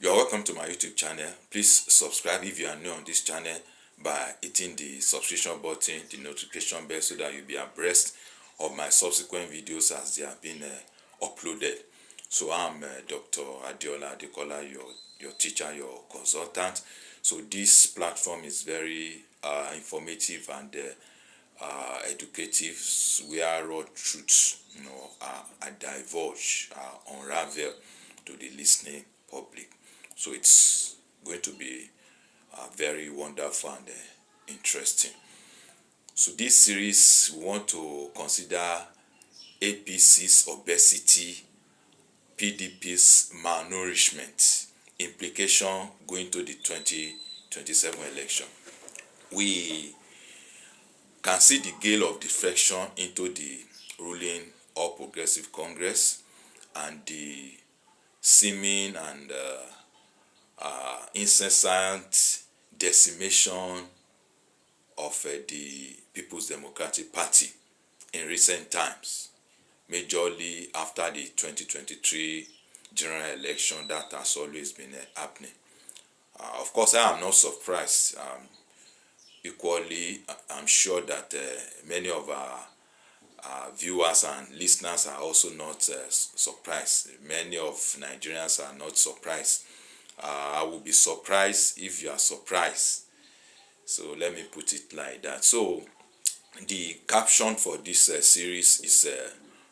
You're welcome to my YouTube channel. Please subscribe if you are new on this channel by hitting the subscription button, the notification bell, so that you'll be abreast of my subsequent videos as they have been uploaded. So I'm Dr. Adiola Adekola, your teacher, your consultant. So this platform is very informative and educative, where raw truths, are divulged, unravel to the listening public. So it's going to be very wonderful and interesting. So this series, we want to consider Apc'S, obesity, Pdp'S, malnourishment, implication going to the 2027 election. We can see the gale of defection into the ruling All Progressive Congress and the seeming and incessant decimation of the People's Democratic Party in recent times, majorly after the 2023 general election that has always been happening. Of course, I am not surprised. Equally, I'm sure that many of our viewers and listeners are also not surprised. Many of Nigerians are not surprised. I will be surprised if you are surprised. So let me put it like that. So the caption for this series is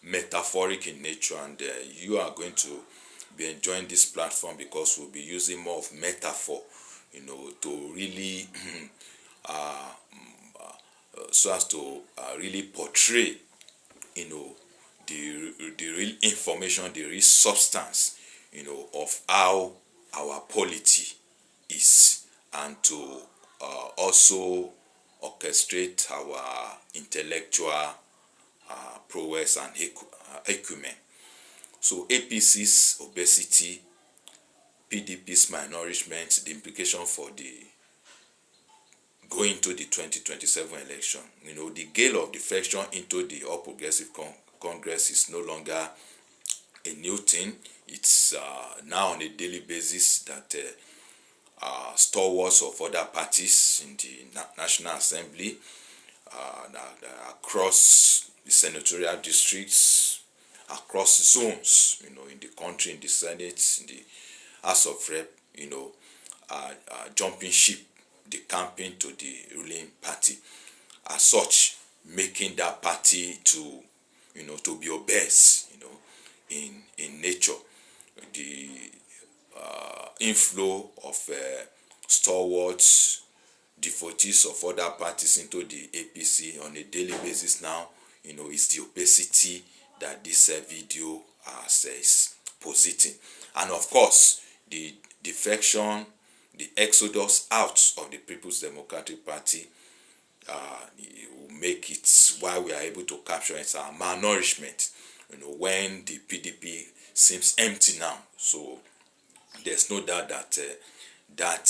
metaphoric in nature, and you are going to be enjoying this platform because we'll be using more of metaphor, to really so as to really portray, the real information, the real substance, of how our polity is, and to also orchestrate our intellectual prowess and acumen. So Apc'S, obesity, Pdp'S, malnourishment, the implication for the going to the 2027 election. The gale of defection into the All Progressive Congress is no longer a new thing. It's now on a daily basis that stalwarts of other parties in the National Assembly, across the senatorial districts, across zones, in the country, in the Senate, in the House of Rep, jumping ship, decamping to the ruling party, as such, making that party to be obese, in nature. The inflow of stalwarts, devotees of other parties into the Apc on a daily basis now, is the obesity that this video says positing. And of course, the defection, the exodus out of the People's Democratic Party will make it why we are able to capture it, our malnourishment, when the PDP seems empty now. So there's no doubt that that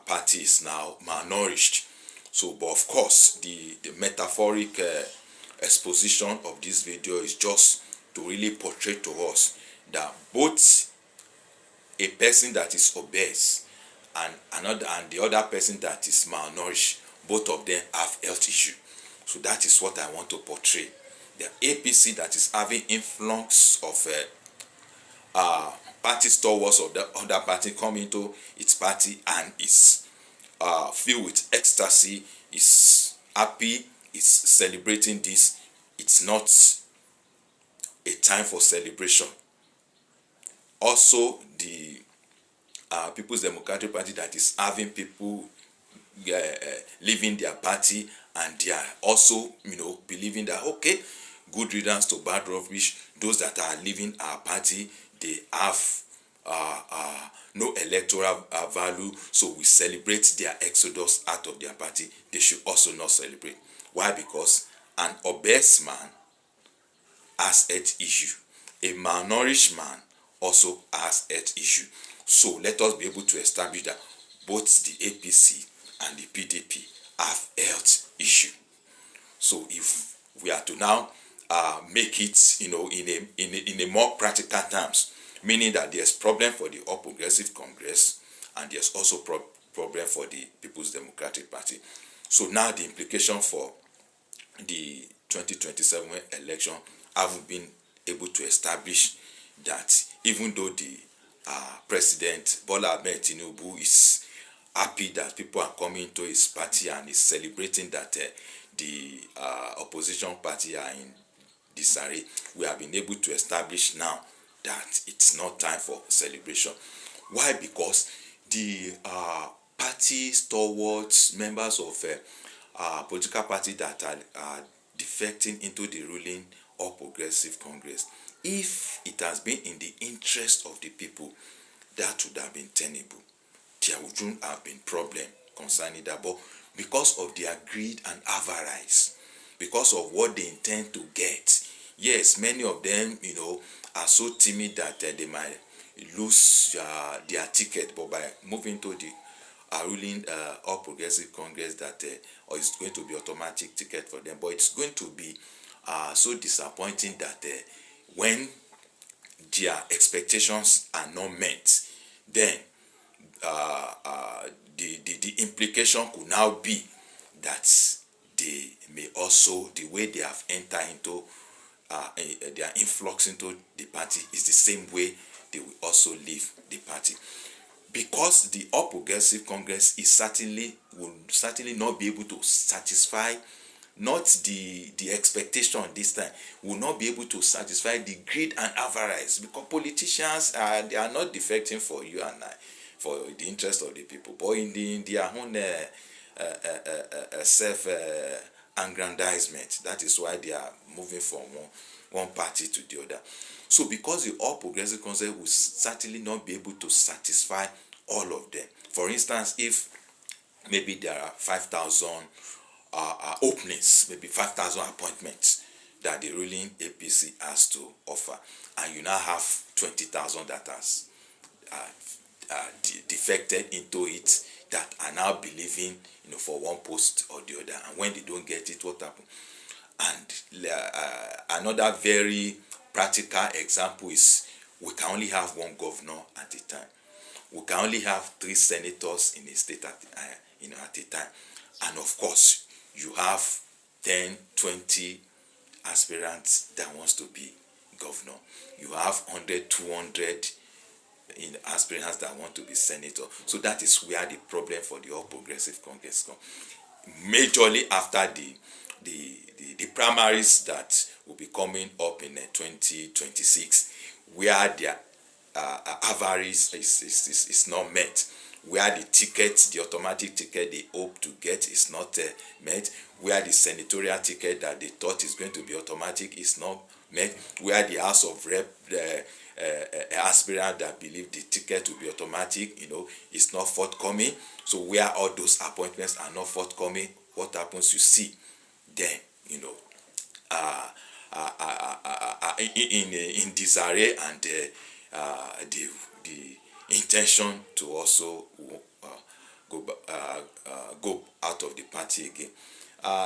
party is now malnourished. So, but of course, the metaphoric exposition of this video is just to really portray to us that both a person that is obese and the other person that is malnourished, both of them have health issue. So that is what I want to portray. The Apc that is having influx of party stalwarts of the other party come into its party and is filled with ecstasy, is happy, is celebrating this. It's not a time for celebration. Also, the People's Democratic Party that is having people leaving their party, and they are also, believing that, okay, good riddance to bad rubbish. Those that are leaving our party, they have no electoral value, so we celebrate their exodus out of their party. They should also not celebrate. Why? Because an obese man has health issue. A malnourished man also has health issue. So let us be able to establish that both the Apc and the Pdp have health issue. So if we are to now make it, in a more practical terms, meaning that there's problem for the All Progressive Congress and there's also problem for the People's Democratic Party. So now the implication for the 2027 election haven't been able to establish that even though the President Bola Ahmed Tinubu is happy that people are coming to his party and is celebrating that the opposition party are in disarray, we have been able to establish now that it's not time for celebration. Why? Because the party stalwarts, members of political party that are defecting into the ruling All Progressive Congress, if it has been in the interest of the people, that would have been tenable. There wouldn't have been problem concerning that. But because of their greed and avarice, because of what they intend to get, yes, many of them, are so timid that they might lose their ticket. But by moving to the ruling All Progressive Congress, that or it's going to be automatic ticket for them. But it's going to be so disappointing that when their expectations are not met, then the implication could now be that they may also, the way they have entered into their influx into the party is the same way they will also leave the party. Because the All Progressive Congress will certainly not be able to satisfy, not the expectation this time, will not be able to satisfy the greed and avarice, because politicians they are not defecting for you and I, for the interest of the people, but in their own self-aggrandizement. That is why they are moving from one party to the other. So because the All Progressive Congress will certainly not be able to satisfy all of them. For instance, if maybe there are 5,000 openings, maybe 5,000 appointments that the ruling APC has to offer, and you now have 20,000 that has defected into it, that are now believing for one post or the other, and when they don't get it, what happens? And another very practical example is we can only have one governor at a time. We can only have 3 senators in a state at a time. And of course, you have 10, 20 aspirants that wants to be governor. You have 100, 200 aspirants that want to be senator. So that is where the problem for the All Progressive Congress comes. Majorly after the primaries that will be coming up in 2026, where their avarice is not met, where the ticket, the automatic ticket they hope to get is not met, where the senatorial ticket that they thought is going to be automatic is not met, where the House of Rep aspirant that believe the ticket will be automatic, is not forthcoming. So where all those appointments are not forthcoming, what happens? You see them, in disarray, and the intention to also go out of the party again.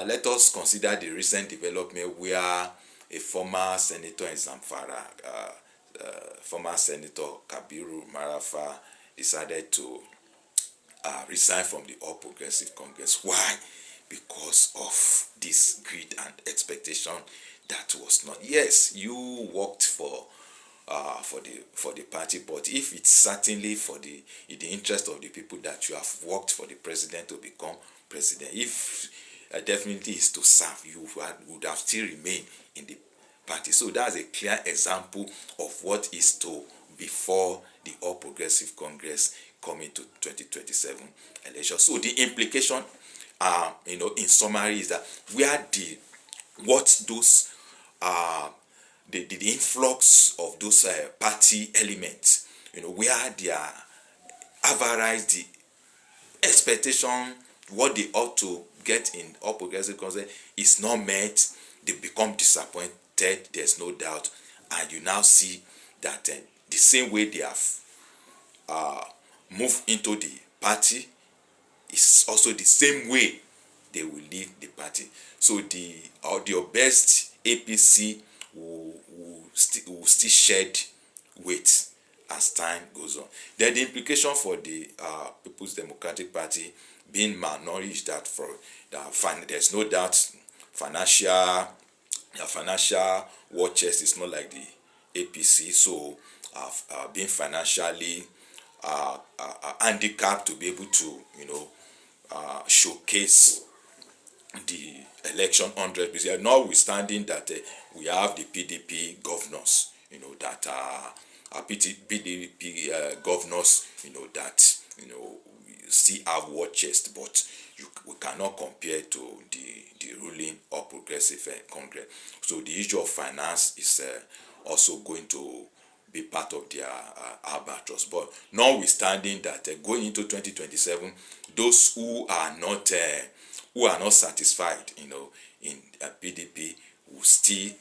Let us consider the recent development where a former senator in Zamfara, former Senator Kabiru Marafa, decided to resign from the All Progressive Congress. Why? Because of this greed and expectation that was not. Yes, you worked for the party, but if it's certainly in the interest of the people that you have worked for the president to become president, if definitely is to serve, you would have still remained in the party. So that's a clear example of what is to before the All Progressive Congress coming to 2027 election. So the implication, in summary, is that the influx of those party elements, where their avarice, the expectation, what they ought to get in All Progressive Congress is not met, they become disappointed, there's no doubt. And you now see that the same way they have moved into the party is also the same way they will leave the party. So the best APC will still shed weight time goes on. Then the implication for the People's Democratic Party being malnourished, that for there's no doubt financial war chest is not like the APC, so being financially handicapped to be able to showcase the election 100%, notwithstanding that we have the PDP governors, that are PDP governors, that still have war chest, but we cannot compare to the ruling or progressive Congress. So the issue of finance is also going to be part of their albatross. But notwithstanding that, going into 2027, those who are not satisfied, in PDP will still,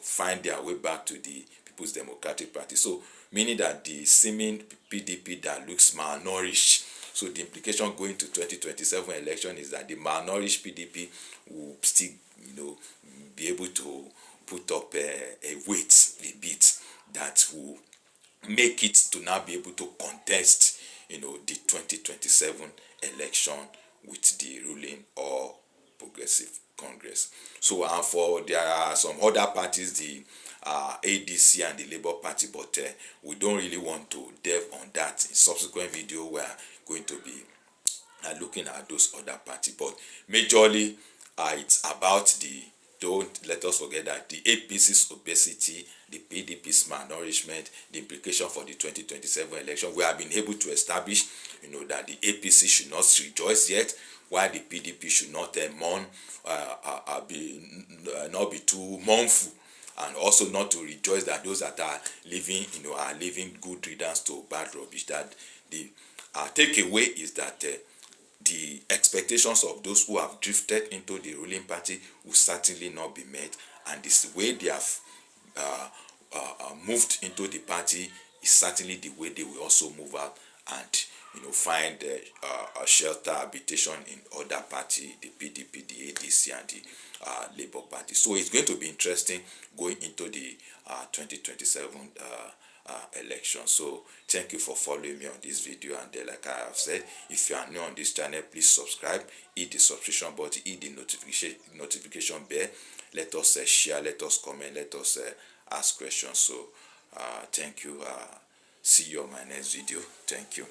find their way back to the People's Democratic Party. So meaning that the seeming PDP that looks malnourished. So the implication going to 2027 election is that the malnourished PDP will still, be able to put up a weight a bit that will make it to now be able to contest, the 2027 election with the ruling or progressive Congress. So for there are some other parties, the ADC and the Labour Party, but we don't really want to delve on that. In subsequent video, we are going to be looking at those other parties. But majorly, it's about don't let us forget that the APC's obesity, the PDP's malnourishment, the implication for the 2027 election. We have been able to establish, that the APC should not rejoice yet, while the PDP should not not be too mournful, and also not to rejoice that those that are living, are living good riddance to bad rubbish. That the takeaway is that the expectations of those who have drifted into the ruling party will certainly not be met, and this way they have moved into the party is certainly the way they will also move out and find a shelter, habitation in other party, the PDP, the ADC, and the Labour Party. So it's going to be interesting going into the 2027 election. So thank you for following me on this video, and like I have said, if you are new on this channel, please subscribe, hit the subscription button, hit the notification bell. Let us share, let us comment, let us ask questions. So thank you. See you on my next video. Thank you.